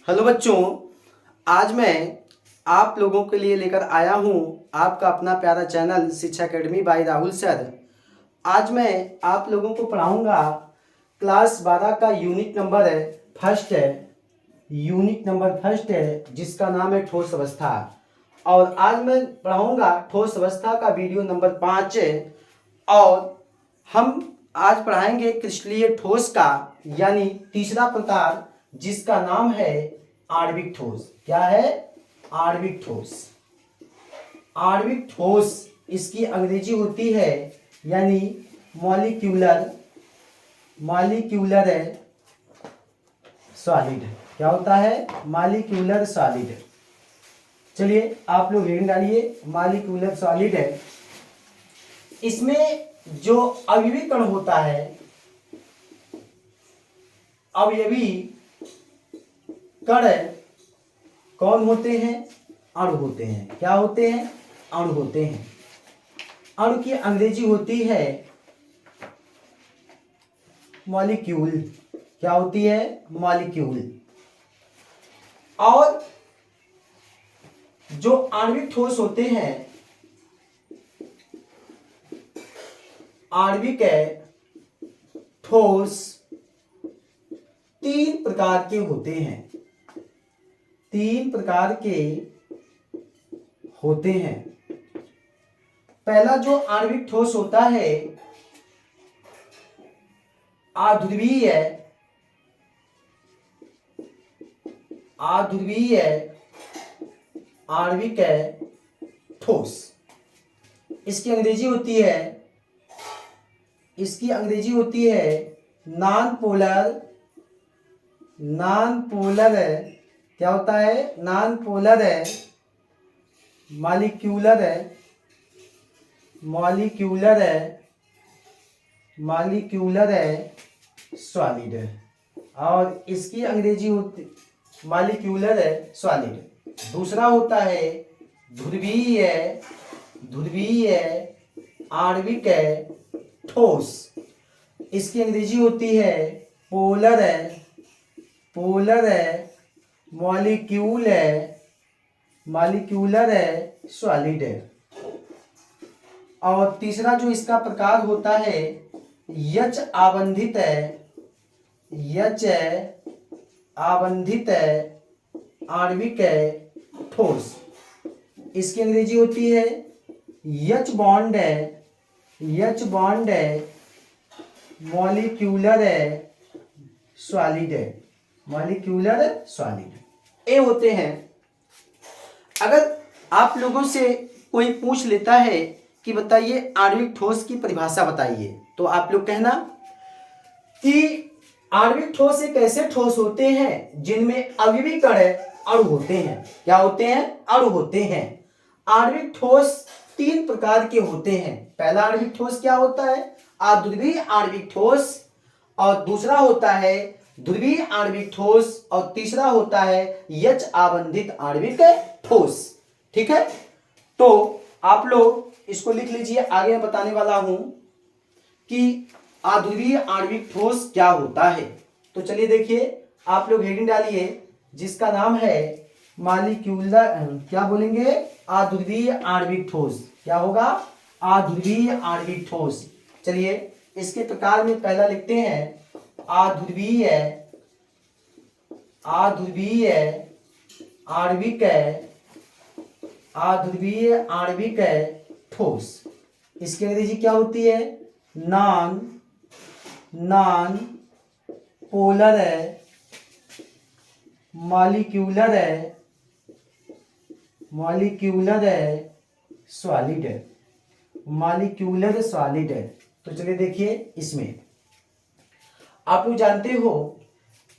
Hello बच्चों, आज मैं आप लोगों के लिए लेकर आया हूँ आपका अपना प्यारा चैनल शिक्षा एकेडमी बाय राहुल सर। आज मैं आप लोगों को पढ़ाऊँगा क्लास 12 का यूनिट नंबर फर्स्ट है। यूनिट नंबर फर्स्ट है जिसका नाम है ठोस अवस्था। और आज मैं पढ़ाऊँगा ठोस अवस्था का वीडियो नंबर 5 और हम आज पढ़ाएंगे क्रिस्टलीय ठोस का यानी तीसरा प्रकार जिसका नाम है आणविक ठोस। क्या है? आणविक ठोस। आणविक ठोस इसकी अंग्रेजी होती है यानी मॉलिक्यूलर सॉलिड। क्या होता है? Molecular solid. चलिए आप लोग रीडिंग डालिए। मॉलिक्यूलर सॉलिड है, इसमें जो अवयवी कण होता है, अवयवी कण कौन होते हैं? अणु होते हैं। क्या होते हैं? अणु होते हैं। अणु की अंग्रेजी होती है मॉलिक्यूल। क्या होती है? मॉलिक्यूल। और जो आणविक ठोस होते हैं, आणविक ठोस तीन प्रकार के होते हैं। तीन प्रकार के होते हैं। पहला जो आणविक ठोस होता है आध्रुवीय आणविक ठोस। इसकी अंग्रेजी होती है नॉन पोलर। क्या होता है? Non polar molecular solid. और इसकी अंग्रेजी होती मॉलिक्यूलर सॉलिड। दूसरा होता है ध्रुवीय आणविक ठोस। इसकी अंग्रेजी होती है पोलर मॉलिक्यूलर सॉलिड। और तीसरा जो इसका प्रकार होता है यच आवंधित आणविक ठोस। इसकी अंग्रेजी होती है यच बॉन्ड मॉलिक्यूलर सॉलिड। ये होते हैं। अगर आप लोगों से कोई पूछ लेता है कि बताइए आणविक ठोस की परिभाषा बताइए, तो आप लोग कहना कि आणविक ठोस एक ऐसे ठोस होते हैं जिनमें अवयवी कण अणु होते हैं। क्या होते हैं? अणु होते हैं। आणविक ठोस तीन प्रकार के होते हैं। पहला आणविक ठोस क्या होता है? अध्रुवीय आणविक ठोस। और दूसरा होता है ध्रुवीय आणविक ठोस। और तीसरा होता है यच आवंधित आणविक ठोस। ठीक है, तो आप लोग इसको लिख लीजिए। आगे मैं बताने वाला हूं कि अध्रुवीय आणविक ठोस क्या होता है। तो चलिए देखिए, आप लोग हेडिंग डालिए जिसका नाम है मॉलिक्यूलर। क्या बोलेंगे? अध्रुवीय आणविक ठोस। क्या होगा? अध्रुवीय आणविक ठोस। चलिए इसके प्रकार में पहला लिखते हैं अध्रुवीय आणविक ठोस। इसकी अंग्रेजी क्या होती है? Non polar molecular solid. तो चलिए देखिए, इसमें आप लोग जानते हो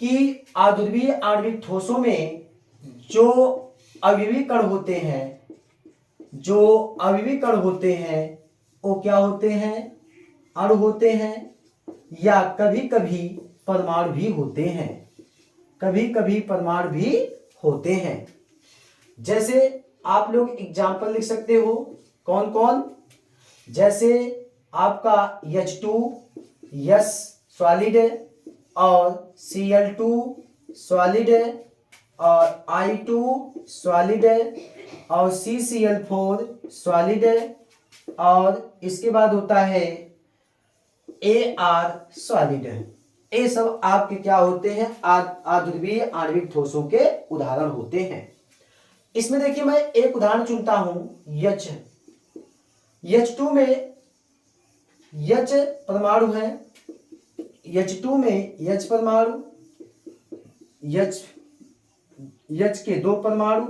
कि अध्रुवीय आणविक ठोसों में जो अवयवी कण होते हैं वो क्या होते हैं? अणु होते हैं, या कभी कभी परमाणु भी होते हैं। जैसे आप लोग एग्जाम्पल लिख सकते हो। कौन कौन? जैसे आपका H2 यस सॉलिड है और Cl2 सॉलिड है और I2 सॉलिड है और CCl4 सॉलिड है और इसके बाद होता है Ar सॉलिड है। ये सब आपके क्या होते हैं, अध्रुवीय आणविक ठोसों के उदाहरण होते हैं। इसमें देखिए मैं एक उदाहरण चुनता हूं H। H2 में H परमाणु है, H2 में H परमाणु, H के 2 परमाणु।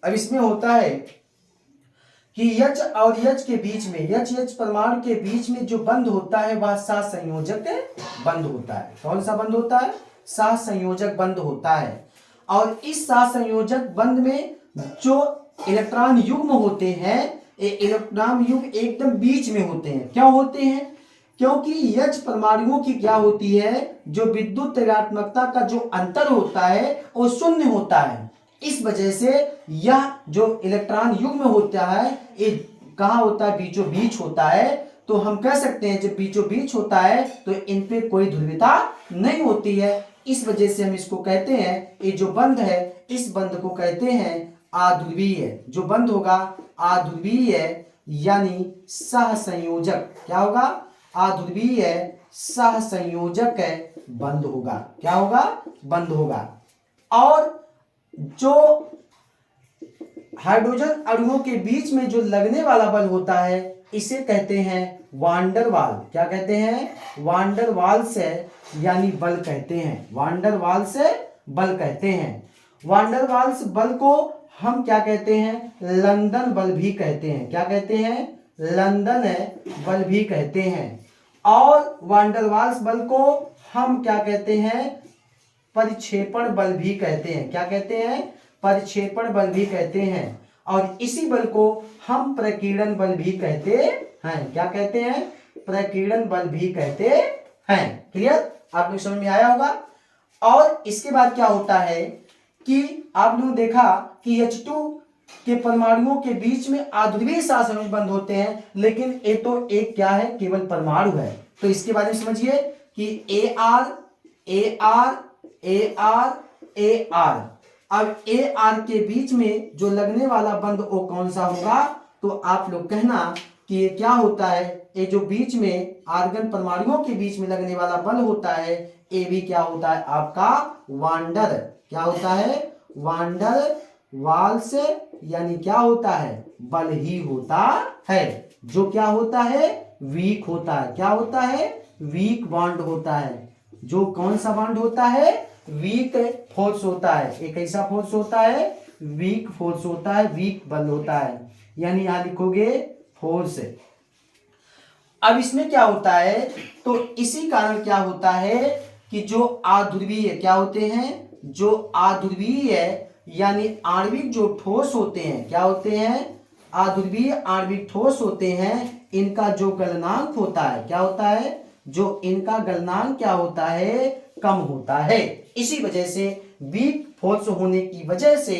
अब इसमें होता है कि H और H के बीच में, H परमाणु के बीच में जो बंध होता है वह सहसंयोजक बंध होता है। कौन सा बंध होता है? सहसंयोजक बंध होता है। और इस सहसंयोजक बंध में जो इलेक्ट्रॉन युग्म होते हैं, ये इलेक्ट्रॉन युग्म एकदम बीच में होते हैं। क्यों होते हैं? क्योंकि H परमाणुओं की क्या होती है, जो विद्युत ऋणात्मकता का जो अंतर होता है वो शून्य होता है। इस वजह से यह जो इलेक्ट्रॉन युग्म होता है ये कहाँ होता है? बीचों बीच होता है। तो हम कह सकते हैं जब बीचों बीच होता है तो इन पे कोई ध्रुवीयता नहीं होती है। इस वजह से हम इसको कहते हैं, ये जो बंध है इस बंध को कहते हैं अध्रुवीय। जो बंध होगा अध्रुवीय यानी सहसंयोजक। क्या होगा? अध्रुवीय सहसंयोजक बंध होगा। क्या होगा? बंध होगा। और जो हाइड्रोजन अणुओं के बीच में जो लगने वाला बल होता है इसे कहते हैं वान डर वाल। क्या कहते हैं? वान डर वाल्स यानी बल कहते हैं। वान डर वाल्स बल कहते हैं। वान डर वाल्स बल को हम क्या कहते हैं? लंदन बल भी कहते हैं। क्या कहते हैं? लंदन बल भी कहते हैं। और वान डर वाल्स बल को हम क्या कहते हैं? परिक्षेपण बल भी कहते हैं। क्या कहते हैं? परिक्षेपण बल भी कहते हैं। और इसी बल को हम प्रकीर्णन बल भी कहते हैं। क्या कहते हैं? प्रकीर्णन बल भी कहते हैं। क्लियर? आप लोग समझ में आया होगा। और इसके बाद क्या होता है कि आप लोगों ने देखा कि H2 के परमाणुओं के बीच में अध्रुवीय सहसंयोजक बंध होते हैं, लेकिन ये तो एक क्या है? केवल परमाणु है। तो इसके बारे में समझिए कि AR AR AR AR। अब AR के बीच में जो लगने वाला बंध वो कौन सा होगा? तो आप लोग कहना कि ये क्या होता है? ये जो बीच में आर्गन परमाणुओं के बीच में लगने वाला बल होता है ये भी क्या होता है? आपका वान डर। क्या होता है? वान डर वाल्स यानी क्या होता है? बल ही होता है। जो क्या होता है? वीक होता है। क्या होता है? वीक बॉन्ड होता है। जो कौन सा बॉन्ड होता है? वीक फोर्स होता है। एक ऐसा फोर्स होता है वीक फोर्स होता है, वीक बल होता है। यानी यहां लिखोगे फोर्स। अब इसमें क्या होता है? तो इसी कारण क्या होता है कि जो अध्रुवीय क्या होते हैं? जो अध्रुवीय यानी आणविक जो ठोस होते हैं, क्या होते हैं? अध्रुवीय आणविक ठोस होते हैं। इनका जो गलनांक होता है, क्या होता है? जो इनका गलनांक क्या होता है? कम होता है। इसी वजह से वीक फोर्स होने की वजह से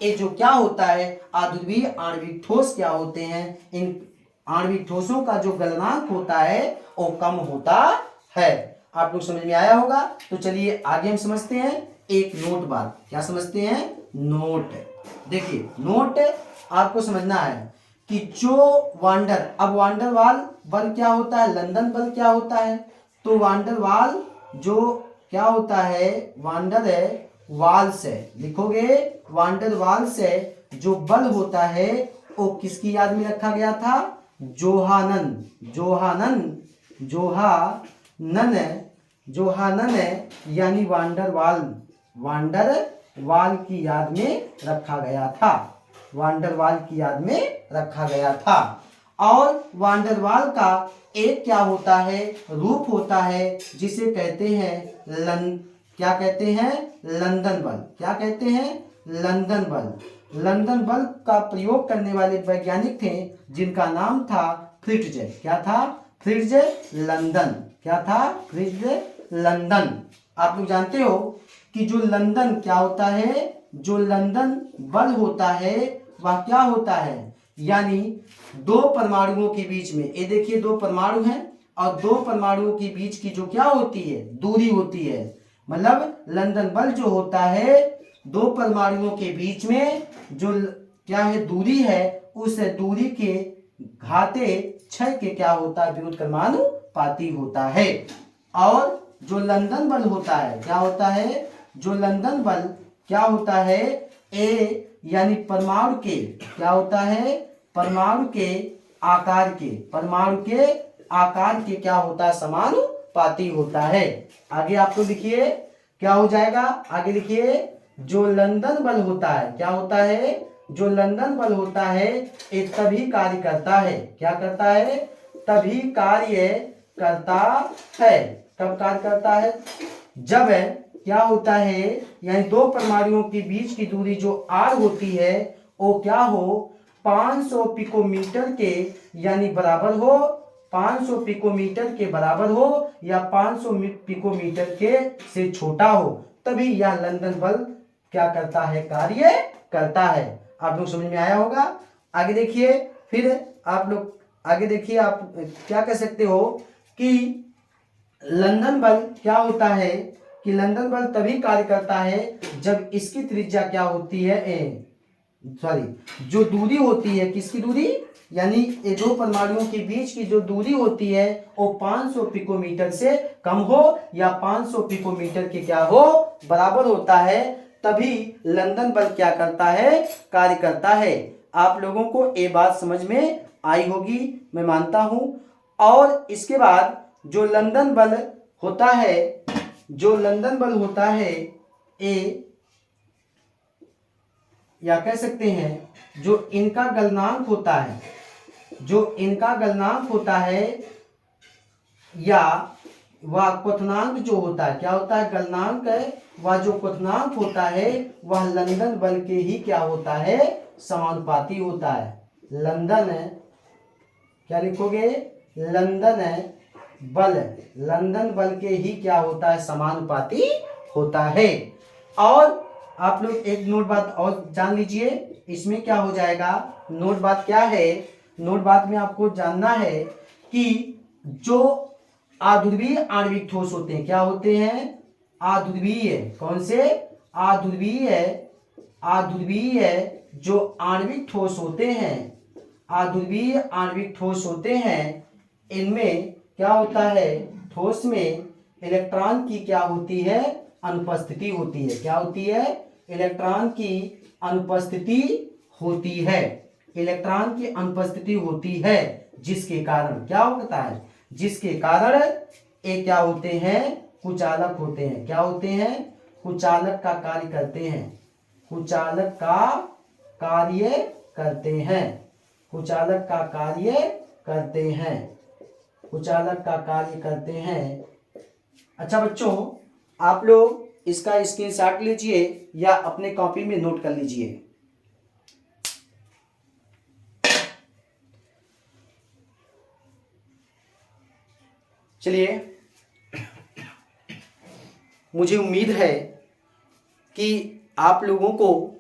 ये जो क्या होता है? अध्रुवीय आणविक ठोस क्या होते हैं? इन आणविक ठोसों का जो गलनांक होता है वो कम होता है। आप लोग समझ में आया होगा। तो चलिए आगे हम समझते हैं एक नोट बात। क्या समझते हैं? नोट। देखिए नोट आपको समझना है कि जो वांडर, अब वांडर वाल बल क्या होता है? लंदन बल क्या होता है? तो वांडर वाल जो क्या होता है? वांडर वाल से लिखोगे वांडर वाल से जो बल होता है वो किसकी याद में रखा गया था? जोहानन। जोहानन जोहानन जोहानन यानी वांडर वाल की याद में रखा गया था। वांडर वाल की याद में रखा गया था। और वांडर वाल का एक क्या होता है? रूप होता है जिसे कहते हैं क्या कहते हैं? लंदन बल। क्या कहते हैं? लंदन बल। लंदन बल का प्रयोग करने वाले वैज्ञानिक थे जिनका नाम था फ्रिट्ज। क्या था? Fritz London. क्या था? Fritz London. आप लोग जानते हो कि जो लंदन क्या होता है? जो लंदन बल होता है वह क्या होता है? यानी दो परमाणुओं के बीच में, ये देखिए दो परमाणु हैं और दो परमाणुओं के बीच की जो क्या होती है? दूरी होती है। मतलब लंदन बल जो होता है दो परमाणुओं के बीच में जो क्या है दूरी है, उस दूरी के घाते 6 के क्या होता है, व्युत्क्रमानुपाती होता है। और जो लंदन बल होता है क्या होता है, जो लंदन बल क्या होता है, ए यानी परमाणु के क्या होता है, परमाणु के आकार के क्या होता है, समानुपाती होता है। आगे आपको लिखिए क्या हो जाएगा, आगे लिखिए जो लंदन बल होता है क्या होता है, जो लंदन बल होता है ये तभी कार्य करता है, क्या करता है, तभी कार्य करता है। कब कार्य करता है, जब क्या होता है, यानी दो परमाणुओं के बीच की दूरी जो r होती है वो क्या हो, 500 पिकोमीटर के यानी बराबर हो, 500 पिकोमीटर के बराबर हो या 500 पिकोमीटर के से छोटा हो, तभी यह लंदन बल क्या करता है, कार्य करता है। आप लोग समझ में आया होगा। आगे देखिए, फिर आप लोग आगे देखिए, आप क्या कह सकते हो कि लंदन बल क्या होता है, कि लंदन बल तभी कार्य करता है जब इसकी त्रिज्या क्या होती है, जो दूरी होती है, किसकी दूरी, यानी ये दो परमाणुओं के बीच की जो दूरी होती है वो 500 पिकोमीटर से कम हो या 500 पिकोमीटर के क्या हो, बराबर होता है, तभी लंदन बल क्या करता है, कार्य करता है। आप लोगों को ये बात समझ में आई होगी मैं मानता हूं। और इसके बाद जो लंदन बल होता है, जो लंदन बल होता है ए, या कह सकते हैं जो इनका गलनांक होता है, जो इनका गलनांक होता है या वह क्वथनांक जो होता है, क्या होता है, गलनांक है, वह जो क्वथनांक होता है वह लंदन बल के ही क्या होता है, समानुपाती होता है। लंदन क्या लिखोगे, लंदन बल के ही क्या होता है, समानुपाती होता है। और आप लोग एक नोट बात और जान लीजिए, इसमें क्या हो जाएगा, नोट बात क्या है, नोट बात में आपको जानना है कि जो आध्रुवीय आणविक ठोस होते हैं, क्या होते हैं, आध्रुवीय, कौन से, आध्रुवीय जो आणविक ठोस होते हैं, आध्रुवीय आणविक ठोस होते हैं, इनमें क्या होता है, ठोस में इलेक्ट्रॉन की क्या होती है, अनुपस्थिति होती है, क्या होती है, इलेक्ट्रॉन की अनुपस्थिति होती है, इलेक्ट्रॉन की अनुपस्थिति होती है, जिसके कारण क्या होता है, जिसके कारण ये क्या होते हैं, कुचालक होते हैं, क्या होते हैं, कुचालक का कार्य करते हैं, कुचालक का कार्य करते हैं, कुचालक का कार्य करते हैं, कुचालक का कार्य करते हैं। अच्छा बच्चों, आप लोग इसका स्क्रीनशॉट लीजिए या अपने कॉपी में नोट कर लीजिए। चलिए, मुझे उम्मीद है कि आप लोगों को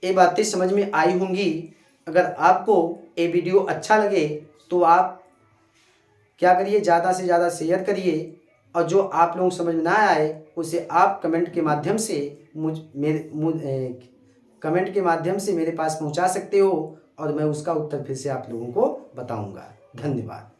ये बातें समझ में आई होंगी। अगर आपको ये वीडियो अच्छा लगे तो आप क्या करिए, ज़्यादा से ज़्यादा शेयर करिए, और जो आप लोगों को समझ में ना आए उसे आप कमेंट के माध्यम से कमेंट के माध्यम से मेरे पास पहुंचा सकते हो, और मैं उसका उत्तर फिर से आप लोगों को बताऊंगा। धन्यवाद।